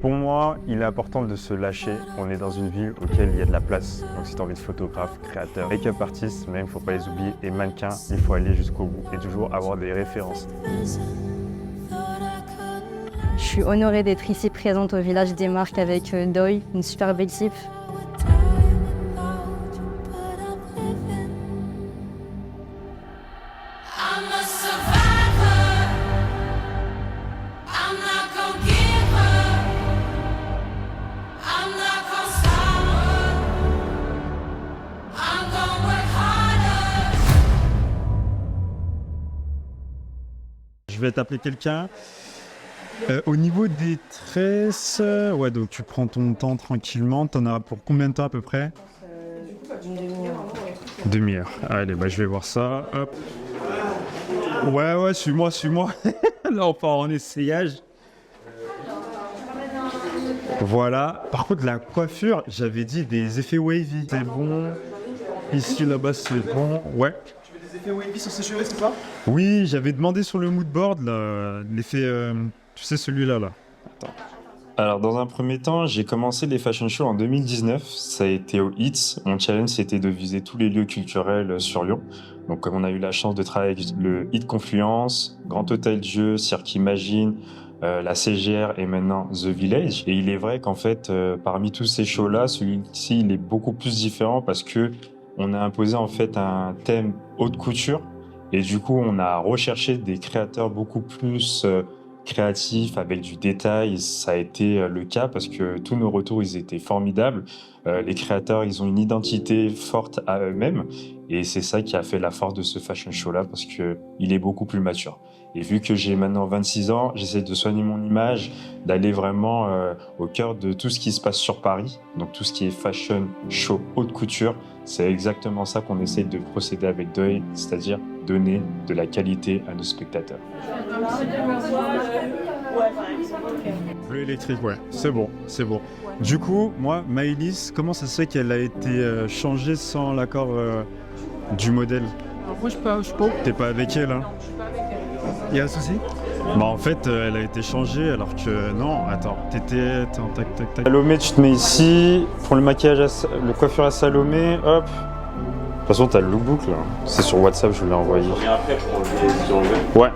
Pour moi, il est important de se lâcher. On est dans une ville auquel il y a de la place. Donc si tu as envie de photographe, créateur, make-up artist, même, il ne faut pas les oublier. Et mannequin, il faut aller jusqu'au bout et toujours avoir des références. Je suis honorée d'être ici présente au village des Marques avec Doi, une super belle équipe. Je vais t'appeler quelqu'un. Au niveau des tresses, ouais, donc tu prends ton temps tranquillement. T'en as pour combien de temps à peu près? Une demi-heure. Demi-heure. Allez, bah je vais voir ça. Hop. Ouais, suis-moi. Là, on part en essayage. Voilà. Par contre, la coiffure, j'avais dit des effets wavy. C'est bon. Ici, là-bas, c'est bon. Ouais. Des effets wavy sur ses cheveux, c'est ça? Oui, j'avais demandé sur le mood board, là, l'effet, tu sais, celui-là, là. Attends. Alors, dans un premier temps, j'ai commencé les fashion shows en 2019. Ça a été au HITS. Mon challenge, c'était de viser tous les lieux culturels sur Lyon. Donc, comme on a eu la chance de travailler avec le HIT Confluence, Grand Hôtel Dieu, Cirque Imagine, la CGR et maintenant The Village. Et il est vrai qu'en fait, parmi tous ces shows-là, celui-ci, il est beaucoup plus différent parce que on a imposé en fait un thème haute couture. Et du coup, on a recherché des créateurs beaucoup plus créatifs, avec du détail. Ça a été le cas parce que tous nos retours, ils étaient formidables. Les créateurs, ils ont une identité forte à eux-mêmes. Et c'est ça qui a fait la force de ce fashion show-là parce qu'il est beaucoup plus mature. Et vu que j'ai maintenant 26 ans, j'essaie de soigner mon image, d'aller vraiment au cœur de tout ce qui se passe sur Paris. Donc tout ce qui est fashion show, haute couture. C'est exactement ça qu'on essaie de procéder avec Doi, c'est-à-dire donner de la qualité à nos spectateurs. Bleu électrique, ouais, c'est bon. Du coup, moi, Maëlys, comment ça se fait qu'elle a été changée sans l'accord du modèle? Alors moi, je suis pas. T'es pas avec elle, hein? Il y a un souci? Bah en fait, elle a été changée alors que non, attends, attends, tac. Salomé, tu te mets ici. Pour le maquillage, le coiffure à Salomé, hop. De toute façon, t'as le lookbook là. C'est sur WhatsApp, je l'ai envoyé. Et après, ouais.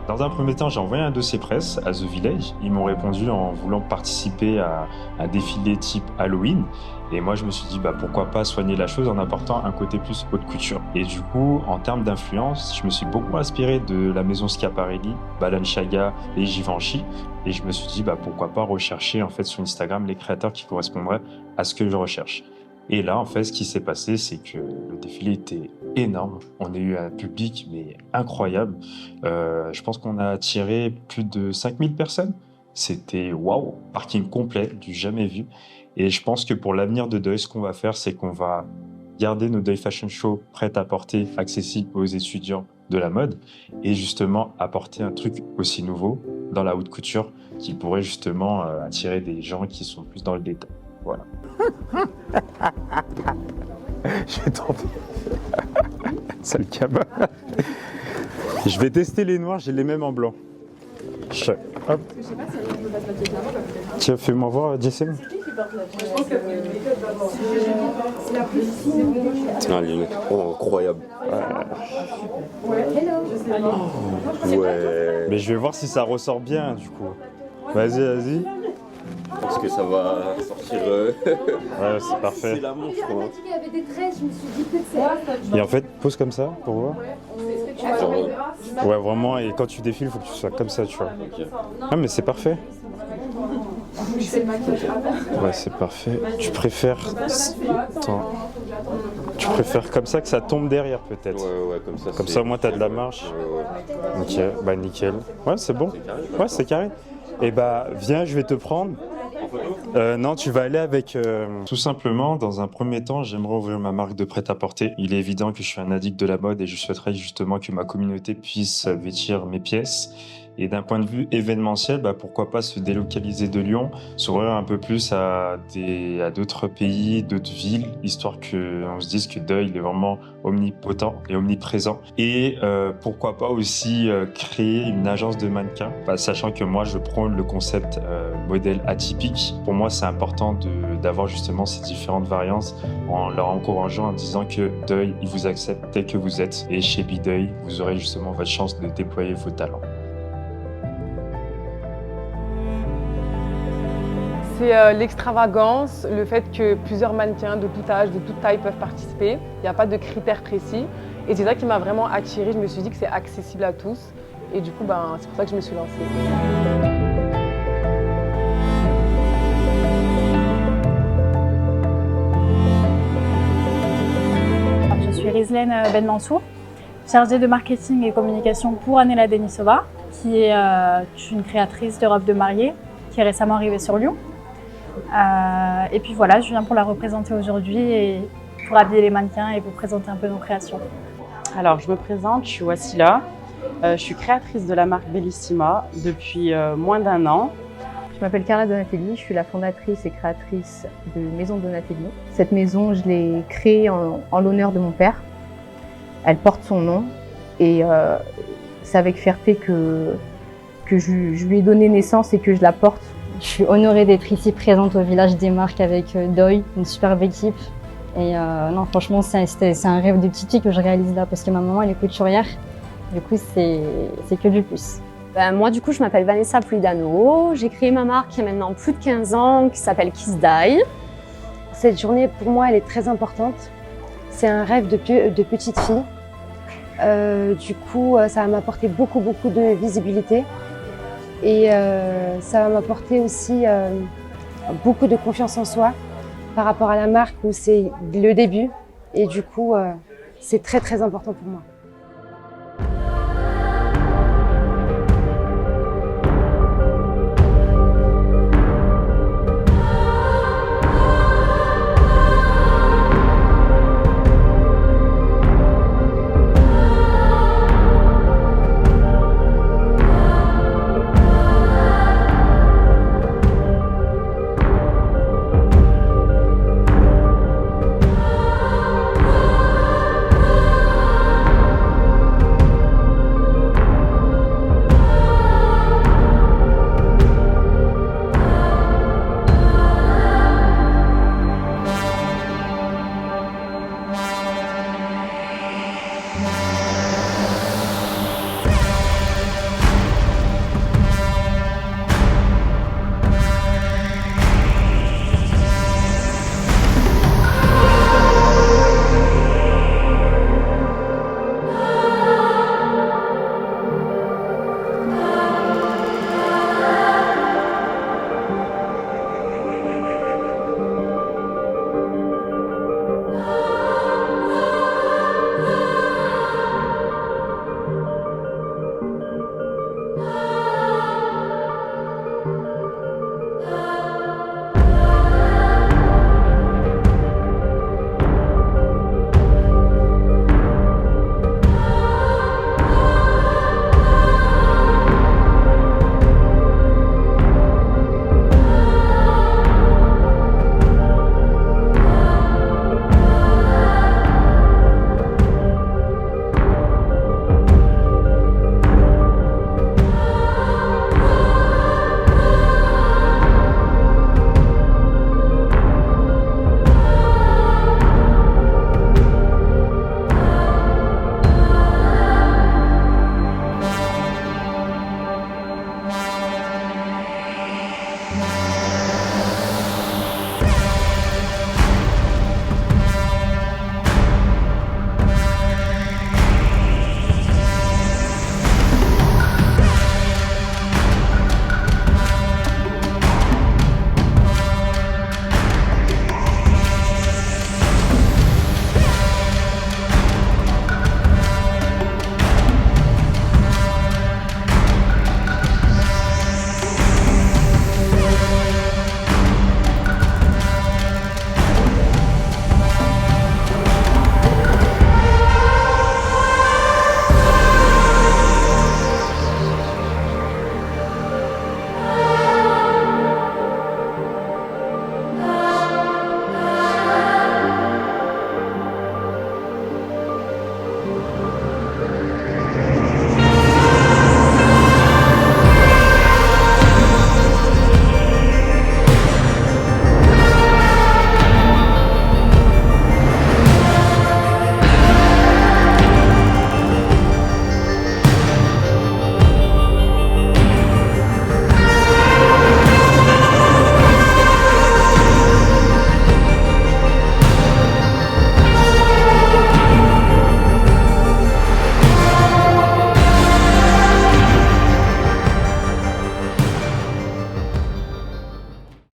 Dans un premier temps, j'ai envoyé un dossier presse à The Village. Ils m'ont répondu en voulant participer à un défilé type Halloween. Et moi, je me suis dit, bah, pourquoi pas soigner la chose en apportant un côté plus haute couture. Et du coup, en termes d'influence, je me suis beaucoup inspiré de la maison Schiaparelli, Balenciaga et Givenchy. Et je me suis dit, bah, pourquoi pas rechercher en fait sur Instagram les créateurs qui correspondraient à ce que je recherche. Et là, en fait, ce qui s'est passé, c'est que le défilé était énorme. On a eu un public mais incroyable. Je pense qu'on a attiré plus de 5000 personnes. C'était waouh, parking complet, du jamais vu. Et je pense que pour l'avenir de Doi, ce qu'on va faire, c'est qu'on va garder nos Doi Fashion Show prêts à porter, accessibles aux étudiants de la mode, et justement apporter un truc aussi nouveau dans la haute couture qui pourrait justement attirer des gens qui sont plus dans le détail. Voilà. J'ai tenté. Sale cabane. Je vais tester les noirs, j'ai les mêmes en blanc. Hop. Tiens, fais-moi voir, Jessem. Ah, les lunettes. Oh, incroyable. Ouais. Mais je vais voir si ça ressort bien, du coup. Vas-y. Je pense que ça va sortir. Ouais, c'est parfait. C'est la montre, je crois. Il y avait des traits, je me suis dit peut-être c'est. Et en fait, pose comme ça pour voir. Ouais, vraiment, et quand tu défiles, il faut que tu sois comme ça, tu vois. Ah, mais c'est parfait. Ouais, c'est parfait. Tu préfères. Attends. Tu préfères comme ça que ça tombe derrière, peut-être. Ouais, comme ça. Comme ça, au moins, t'as de la marche. Ouais. Ok, bah nickel. Ouais, c'est bon. Ouais, c'est carré. Et bah, viens, je vais te prendre. Non, tu vas aller avec... Tout simplement, dans un premier temps, j'aimerais ouvrir ma marque de prêt-à-porter. Il est évident que je suis un addict de la mode et je souhaiterais justement que ma communauté puisse vêtir mes pièces. Et d'un point de vue événementiel, pourquoi pas se délocaliser de Lyon, s'ouvrir un peu plus à d'autres pays, d'autres villes, histoire qu'on se dise que Deuil il est vraiment omnipotent et omniprésent. Et pourquoi pas aussi créer une agence de mannequins, sachant que moi je prône le concept modèle atypique. Pour moi c'est important d'avoir justement ces différentes variantes en leur encourageant en disant que Deuil il vous accepte tel que vous êtes et chez Bideuil vous aurez justement votre chance de déployer vos talents. C'est l'extravagance, le fait que plusieurs mannequins de tout âge, de toute taille peuvent participer. Il n'y a pas de critères précis. Et c'est ça qui m'a vraiment attirée. Je me suis dit que c'est accessible à tous. Et du coup, c'est pour ça que je me suis lancée. Je suis Rizlaine Ben Mansour, chargée de marketing et communication pour Anela Denisova, qui est une créatrice de robes de mariée qui est récemment arrivée sur Lyon. Et puis voilà, je viens pour la représenter aujourd'hui et pour habiller les mannequins et vous présenter un peu nos créations. Alors, je me présente, je suis Wassila. Je suis créatrice de la marque Bellissima depuis moins d'1 an. Je m'appelle Carla Donatelli, je suis la fondatrice et créatrice de Maison Donatelli. Cette maison, je l'ai créée en l'honneur de mon père. Elle porte son nom et c'est avec fierté que je lui ai donné naissance et que je la porte. Je suis honorée d'être ici présente au village des marques avec Deuil, une superbe équipe. Et non, franchement, c'est un rêve de petite fille que je réalise là parce que ma maman elle est couturière. Du coup, c'est que du plus. Moi, du coup, je m'appelle Vanessa Polidano. J'ai créé ma marque il y a maintenant plus de 15 ans qui s'appelle Kiss Dye. Cette journée, pour moi, elle est très importante. C'est un rêve de petite fille. Du coup, ça va m'apporter beaucoup de visibilité. Et ça va m'apporter aussi beaucoup de confiance en soi par rapport à la marque où c'est le début. Et du coup, c'est très important pour moi.